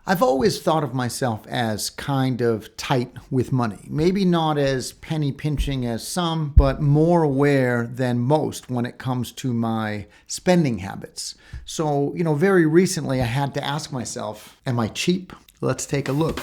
I've always thought of myself as kind of tight with money. Maybe not as penny pinching as some, but more aware than most when it comes to my spending habits. So, very recently I had to ask myself, am I cheap? Let's take a look.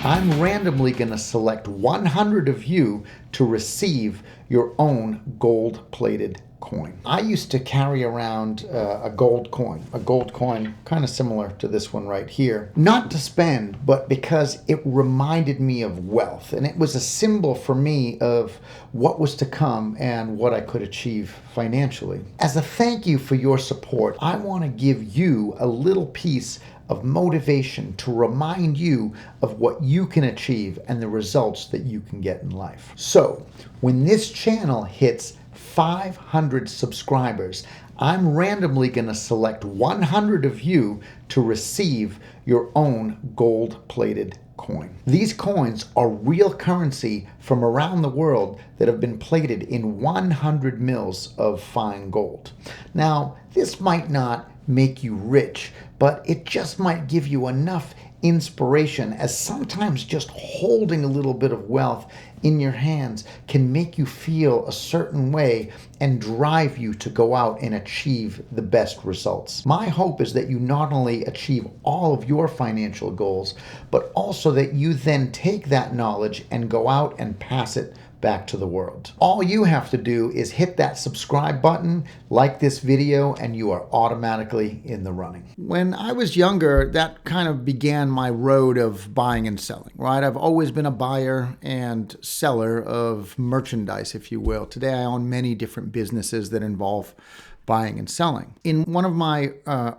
I'm randomly going to select 100 of you to receive your own gold-plated coin. I used to carry around a gold coin kind of similar to this one right here. Not to spend, but because it reminded me of wealth. And it was a symbol for me of what was to come and what I could achieve financially. As a thank you for your support, I want to give you a little piece of motivation to remind you of what you can achieve and the results that you can get in life. So, when this channel hits 500 subscribers, I'm randomly going to select 100 of you to receive your own gold-plated coin. These coins are real currency from around the world that have been plated in 100 mils of fine gold. Now, this might not make you rich, but it just might give you enough inspiration, as sometimes just holding a little bit of wealth in your hands can make you feel a certain way and drive you to go out and achieve the best results. My hope is that you not only achieve all of your financial goals, but also that you then take that knowledge and go out and pass it back to the world. All you have to do is hit that subscribe button, like this video, and you are automatically in the running. When I was younger, that kind of began my road of buying and selling, right? I've always been a buyer and seller of merchandise, if you will. Today, I own many different businesses that involve buying and selling. In one of my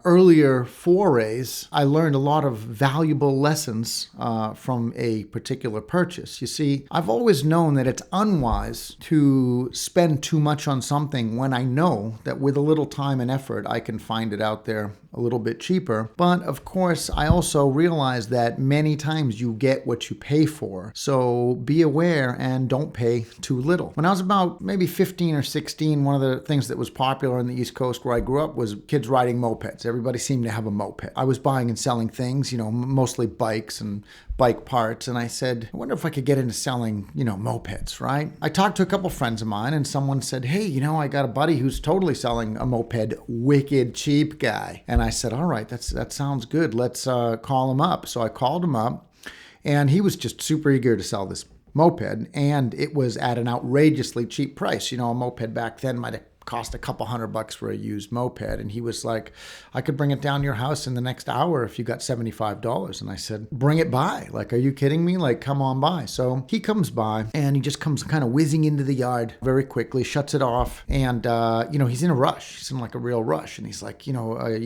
earlier forays, I learned a lot of valuable lessons from a particular purchase. You see, I've always known that it's unwise to spend too much on something when I know that with a little time and effort, I can find it out there a little bit cheaper. But of course, I also realize that many times you get what you pay for. So be aware and don't pay too little. When I was about maybe 15 or 16, one of the things that was popular in the East Coast where I grew up was kids riding mopeds. Everybody seemed to have a moped. I was buying and selling things, mostly bikes and bike parts. And I said, I wonder if I could get into selling, mopeds, right? I talked to a couple friends of mine and someone said, hey, I got a buddy who's totally selling a moped, wicked cheap guy. And I said, all right, that sounds good. Let's call him up. So I called him up and he was just super eager to sell this moped. And it was at an outrageously cheap price. A moped back then might have cost a couple $100 for a used moped. And he was like, I could bring it down to your house in the next hour if you got $75. And I said, bring it by. Like, are you kidding me? Like, come on by. So he comes by and he just comes kind of whizzing into the yard very quickly, shuts it off. And, he's in a rush. He's in like a real rush. And he's like, you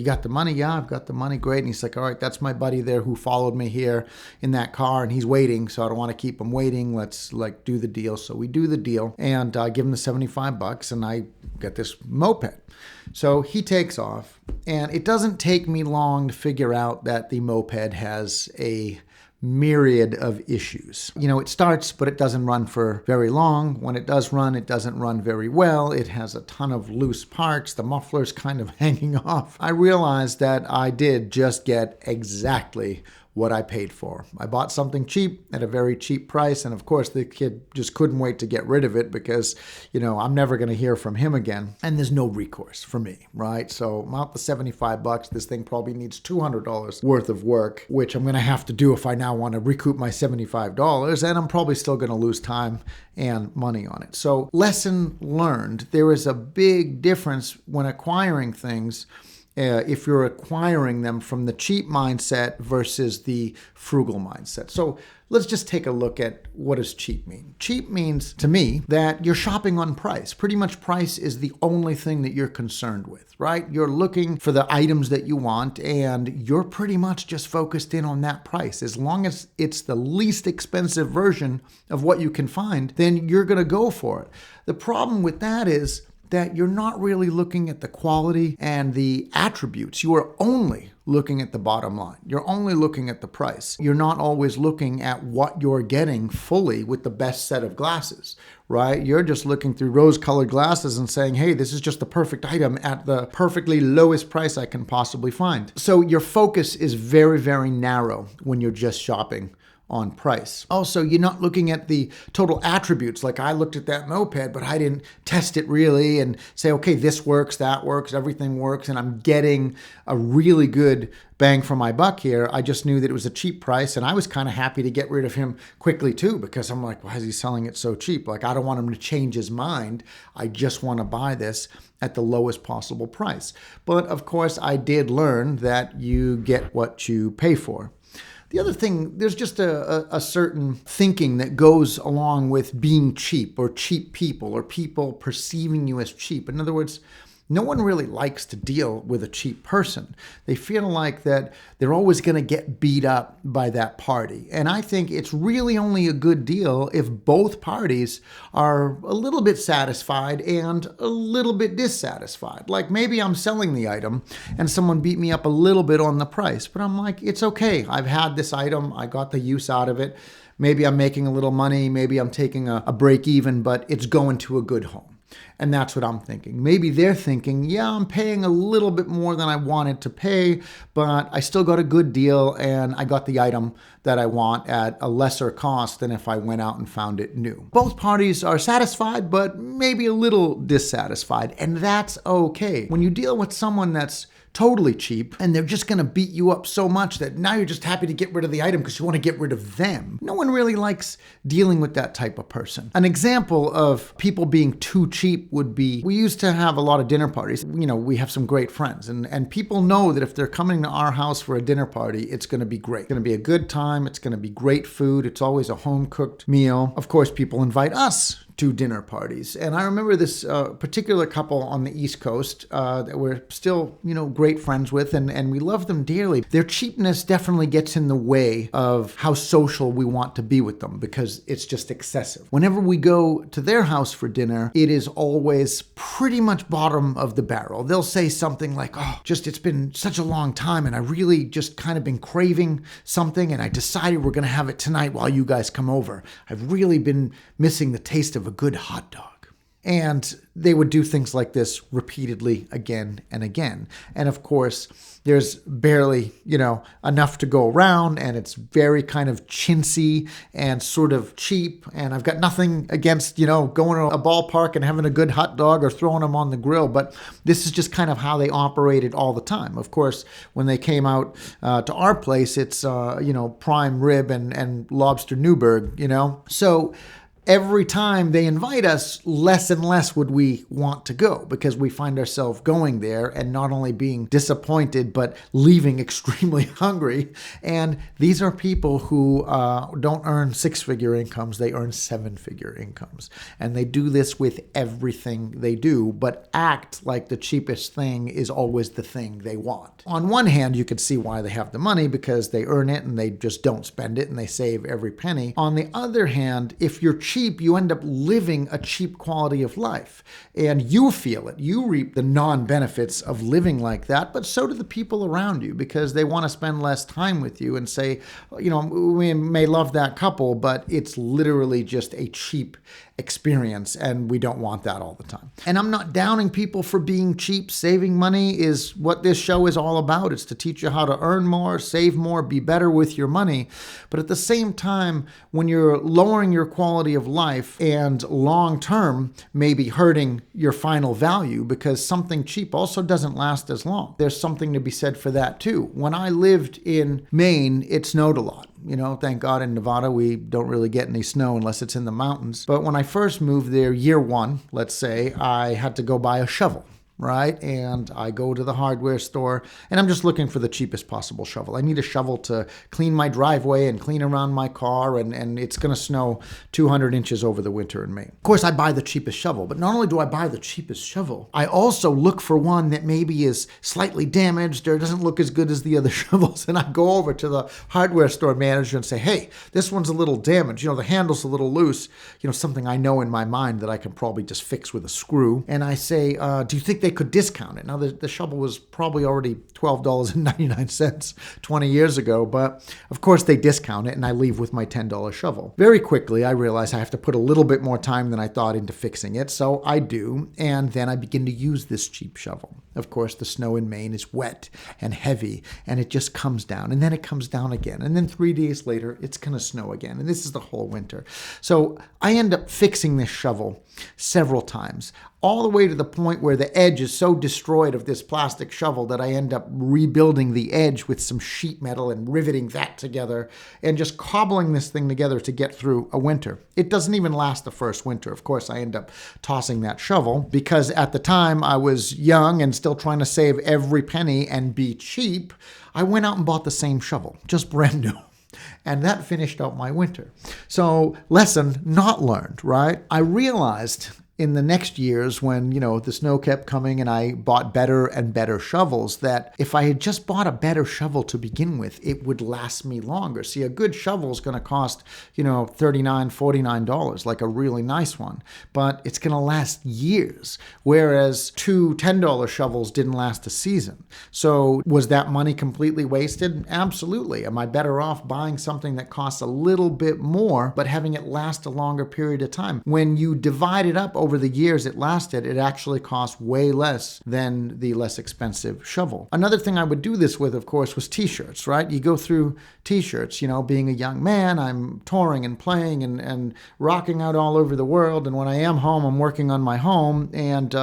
got the money? Yeah, I've got the money. Great. And he's like, all right, that's my buddy there who followed me here in that car. And he's waiting. So I don't want to keep him waiting. Let's do the deal. So we do the deal and give him the $75 and I get this moped. So he takes off and it doesn't take me long to figure out that the moped has a myriad of issues. It starts, but it doesn't run for very long. When it does run, it doesn't run very well. It has a ton of loose parts. The muffler's kind of hanging off. I realized that I did just get exactly what I paid for. I bought something cheap at a very cheap price. And of course, the kid just couldn't wait to get rid of it because, I'm never going to hear from him again. And there's no recourse for me, right? So I'm out the $75. This thing probably needs $200 worth of work, which I'm going to have to do if I now want to recoup my $75. And I'm probably still going to lose time and money on it. So lesson learned, there is a big difference when acquiring things if you're acquiring them from the cheap mindset versus the frugal mindset. So let's just take a look at what does cheap mean. Cheap means, to me, that you're shopping on price. Pretty much price is the only thing that you're concerned with, right? You're looking for the items that you want and you're pretty much just focused in on that price. As long as it's the least expensive version of what you can find, then you're going to go for it. The problem with that is that you're not really looking at the quality and the attributes. You are only looking at the bottom line. You're only looking at the price. You're not always looking at what you're getting fully with the best set of glasses, right? You're just looking through rose-colored glasses and saying, hey, this is just the perfect item at the perfectly lowest price I can possibly find. So your focus is very, very narrow when you're just shopping on price. Also, you're not looking at the total attributes. Like I looked at that moped, but I didn't test it really and say, okay, this works, that works, everything works, and I'm getting a really good bang for my buck here. I just knew that it was a cheap price, and I was kind of happy to get rid of him quickly too, because I'm like, why is he selling it so cheap? Like, I don't want him to change his mind. I just want to buy this at the lowest possible price. But of course, I did learn that you get what you pay for. The other thing, there's just a certain thinking that goes along with being cheap or cheap people or people perceiving you as cheap. In other words, no one really likes to deal with a cheap person. They feel like that they're always going to get beat up by that party. And I think it's really only a good deal if both parties are a little bit satisfied and a little bit dissatisfied. Like maybe I'm selling the item and someone beat me up a little bit on the price, but I'm like, it's okay. I've had this item. I got the use out of it. Maybe I'm making a little money. Maybe I'm taking a break even, but it's going to a good home. And that's what I'm thinking. Maybe they're thinking, yeah, I'm paying a little bit more than I wanted to pay, but I still got a good deal and I got the item that I want at a lesser cost than if I went out and found it new. Both parties are satisfied, but maybe a little dissatisfied, and that's okay. When you deal with someone that's totally cheap and they're just going to beat you up so much that now you're just happy to get rid of the item because you want to get rid of them. No one really likes dealing with that type of person. An example of people being too cheap would be, we used to have a lot of dinner parties. You know, we have some great friends and people know that if they're coming to our house for a dinner party, it's going to be great. It's going to be a good time. It's going to be great food. It's always a home cooked meal. Of course, people invite us to dinner parties. And I remember this particular couple on the East Coast that we're still, great friends with, and we love them dearly. Their cheapness definitely gets in the way of how social we want to be with them because it's just excessive. Whenever we go to their house for dinner, it is always pretty much bottom of the barrel. They'll say something like, it's been such a long time and I really just kind of been craving something and I decided we're going to have it tonight while you guys come over. I've really been missing the taste of a good hot dog. And they would do things like this repeatedly again and again. And of course, there's barely, enough to go around, and it's very kind of chintzy and sort of cheap. And I've got nothing against, going to a ballpark and having a good hot dog or throwing them on the grill, but this is just kind of how they operated all the time. Of course, when they came out to our place, it's, prime rib and lobster Newburg, So every time they invite us, less and less would we want to go because we find ourselves going there and not only being disappointed, but leaving extremely hungry. And these are people who don't earn six-figure incomes. They earn seven-figure incomes. And they do this with everything they do, but act like the cheapest thing is always the thing they want. On one hand, you could see why they have the money because they earn it and they just don't spend it and they save every penny. On the other hand, if you're cheap, you end up living a cheap quality of life and you feel it. You reap the non-benefits of living like that, but so do the people around you because they want to spend less time with you and say, we may love that couple, but it's literally just a cheap experience and we don't want that all the time. And I'm not downing people for being cheap. Saving money is what this show is all about. It's to teach you how to earn more, save more, be better with your money. But at the same time, when you're lowering your quality of life and long term maybe hurting your final value because something cheap also doesn't last as long. There's something to be said for that too. When I lived in Maine, it snowed a lot. Thank God in Nevada, we don't really get any snow unless it's in the mountains. But when I first moved there, year one, let's say, I had to go buy a shovel. right? And I go to the hardware store and I'm just looking for the cheapest possible shovel. I need a shovel to clean my driveway and clean around my car, and it's going to snow 200 inches over the winter in Maine. Of course, I buy the cheapest shovel, but not only do I buy the cheapest shovel, I also look for one that maybe is slightly damaged or doesn't look as good as the other shovels. And I go over to the hardware store manager and say, hey, this one's a little damaged. The handle's a little loose. Something I know in my mind that I can probably just fix with a screw. And I say, do you think they could discount it? Now, the shovel was probably already $12.99 20 years ago, but of course they discount it and I leave with my $10 shovel. Very quickly, I realize I have to put a little bit more time than I thought into fixing it, so I do, and then I begin to use this cheap shovel. Of course, the snow in Maine is wet and heavy, and it just comes down, and then it comes down again, and then 3 days later, it's going to snow again, and this is the whole winter. So I end up fixing this shovel several times, all the way to the point where the edge is so destroyed of this plastic shovel that I end up rebuilding the edge with some sheet metal and riveting that together and just cobbling this thing together to get through a winter. It doesn't even last the first winter. Of course, I end up tossing that shovel because at the time I was young and still trying to save every penny and be cheap. I went out and bought the same shovel, just brand new. And that finished out my winter. So lesson not learned, right? I realized in the next years when, the snow kept coming and I bought better and better shovels, that if I had just bought a better shovel to begin with, it would last me longer. See, a good shovel is going to cost, $39, $49, like a really nice one, but it's going to last years, whereas two $10 shovels didn't last a season. So was that money completely wasted? Absolutely. Am I better off buying something that costs a little bit more, but having it last a longer period of time? When you divide it up over the years it lasted, it actually cost way less than the less expensive shovel. Another thing I would do this with, of course, was t-shirts, right? You go through t-shirts, being a young man, I'm touring and playing and rocking out all over the world. And when I am home, I'm working on my home and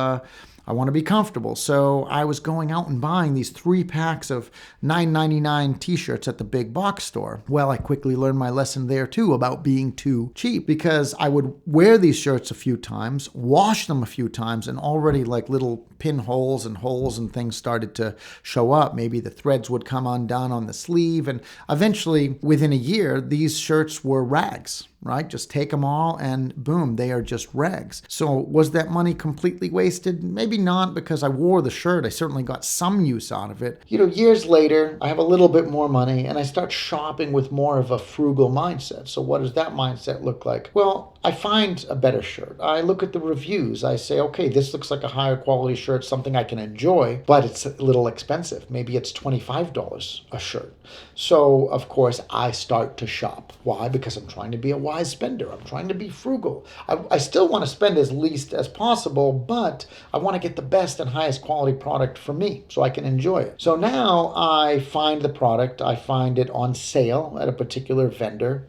I want to be comfortable. So I was going out and buying these 3 packs of $9.99 t-shirts at the big box store. Well, I quickly learned my lesson there too about being too cheap, because I would wear these shirts a few times, wash them a few times, and already like little pinholes and holes and things started to show up. Maybe the threads would come undone on the sleeve. And eventually, within a year, these shirts were rags. Right? Just take them all and boom, they are just rags. So was that money completely wasted? Maybe not, because I wore the shirt. I certainly got some use out of it. Years later, I have a little bit more money and I start shopping with more of a frugal mindset. So what does that mindset look like? Well, I find a better shirt. I look at the reviews. I say, okay, this looks like a higher quality shirt, something I can enjoy, but it's a little expensive. Maybe it's $25 a shirt. So, of course, I start to shop. Why? Because I'm trying to be a wise spender. I'm trying to be frugal. I still want to spend as least as possible, but I want to get the best and highest quality product for me so I can enjoy it. So now I find the product. I find it on sale at a particular vendor.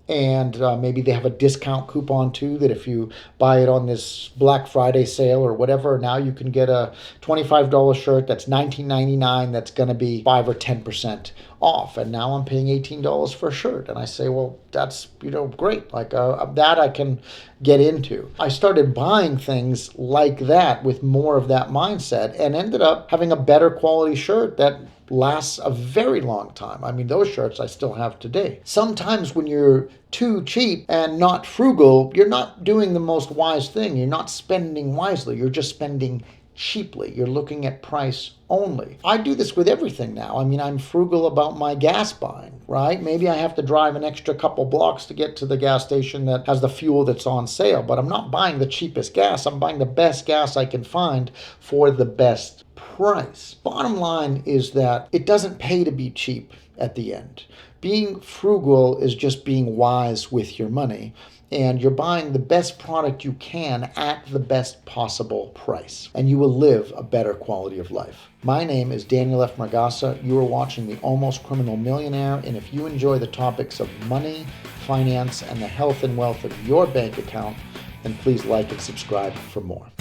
And maybe they have a discount coupon too, that if you buy it on this Black Friday sale or whatever, now you can get a $25 shirt that's $19.99 that's going to be 5 or 10% off. And now I'm paying $18 for a shirt. And I say, well, that's, great. Like that I can get into. I started buying things like that with more of that mindset and ended up having a better quality shirt that lasts a very long time. I mean, those shirts I still have today. Sometimes when you're too cheap and not frugal, you're not doing the most wise thing. You're not spending wisely. You're just spending cheaply. You're looking at price only. I do this with everything now. I mean, I'm frugal about my gas buying, right? Maybe I have to drive an extra couple blocks to get to the gas station that has the fuel that's on sale, but I'm not buying the cheapest gas. I'm buying the best gas I can find for the best price. Bottom line is that it doesn't pay to be cheap at the end. Being frugal is just being wise with your money, and you're buying the best product you can at the best possible price, and you will live a better quality of life. My name is Daniel F. Margasa. You are watching The Almost Criminal Millionaire, and if you enjoy the topics of money, finance, and the health and wealth of your bank account, then please like and subscribe for more.